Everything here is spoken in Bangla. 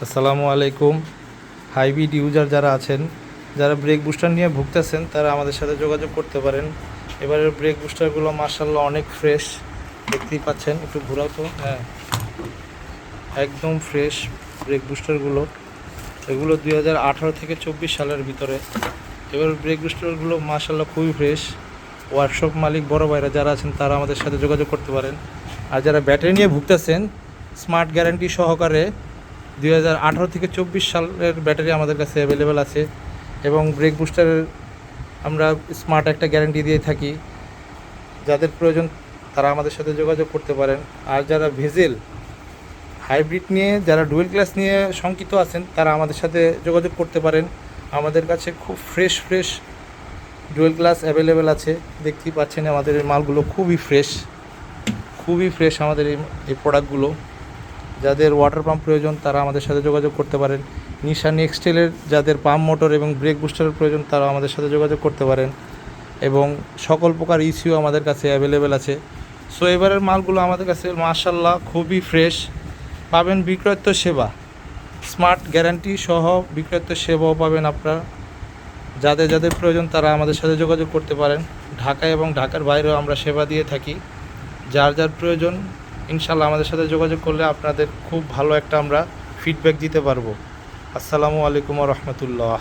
আসসালামু আলাইকুম। হাইব্রিড ইউজার যারা আছেন, যারা ব্রেক বুস্টার নিয়ে ভুগতেছেন, তারা আমাদের সাথে যোগাযোগ করতে পারেন। এবারের ব্রেক বুস্টারগুলো মার্শাল্লাহ অনেক ফ্রেশ, দেখতেই পাচ্ছেন। একটু ঘোরাও তো, হ্যাঁ, একদম ফ্রেশ ব্রেক বুস্টারগুলো। এগুলো 2018 থেকে 24 সালের ভিতরে। এবার ব্রেক বুস্টারগুলো মার্শাল্লাহ খুবই ফ্রেশ। ওয়ার্কশপ মালিক বড় ভাইরা যারা আছেন, তারা আমাদের সাথে যোগাযোগ করতে পারেন। আর যারা ব্যাটারি নিয়ে ভুগতেছেন, স্মার্ট গ্যারান্টি সহকারে 2018 থেকে 24 সালের ব্যাটারি আমাদের কাছে অ্যাভেলেবেল আছে। এবং ব্রেক বুস্টারের আমরা স্মার্ট একটা গ্যারান্টি দিয়ে থাকি। যাদের প্রয়োজন তারা আমাদের সাথে যোগাযোগ করতে পারেন। আর যারা ভেজেল হাইব্রিড নিয়ে, যারা ডুয়েল ক্লাস নিয়ে শঙ্কিত আছেন, তারা আমাদের সাথে যোগাযোগ করতে পারেন। আমাদের কাছে খুব ফ্রেশ ডুয়েল ক্লাস অ্যাভেলেবেল আছে। দেখতেই পাচ্ছেন আমাদের এই মালগুলো খুবই ফ্রেশ আমাদের এই প্রোডাক্টগুলো। যাদের ওয়াটার পাম্প প্রয়োজন তারা আমাদের সাথে যোগাযোগ করতে পারেন। নিশান এক্সটেলের যাদের পাম্প মোটর এবং ব্রেক বুস্টারের প্রয়োজন তারা আমাদের সাথে যোগাযোগ করতে পারেন। এবং সকল প্রকার ইস্যু আমাদের কাছে অ্যাভেলেবেল আছে। সো এবারের মালগুলো আমাদের কাছে মাশাল্লাহ খুবই ফ্রেশ পাবেন। বিক্রয়ত্ব সেবা, স্মার্ট গ্যারান্টি সহ বিক্রয়ত্ব সেবাও পাবেন আপনারা। যাদের প্রয়োজন তারা আমাদের সাথে যোগাযোগ করতে পারেন। ঢাকা এবং ঢাকার বাইরেও আমরা সেবা দিয়ে থাকি। যার প্রয়োজন ইনশাল্লাহ আমাদের সাথে যোগাযোগ করলে আপনাদের খুব ভালো একটা আমরা ফিডব্যাক দিতে পারবো। আসসালামু আলাইকুম ওয়া রাহমাতুল্লাহ।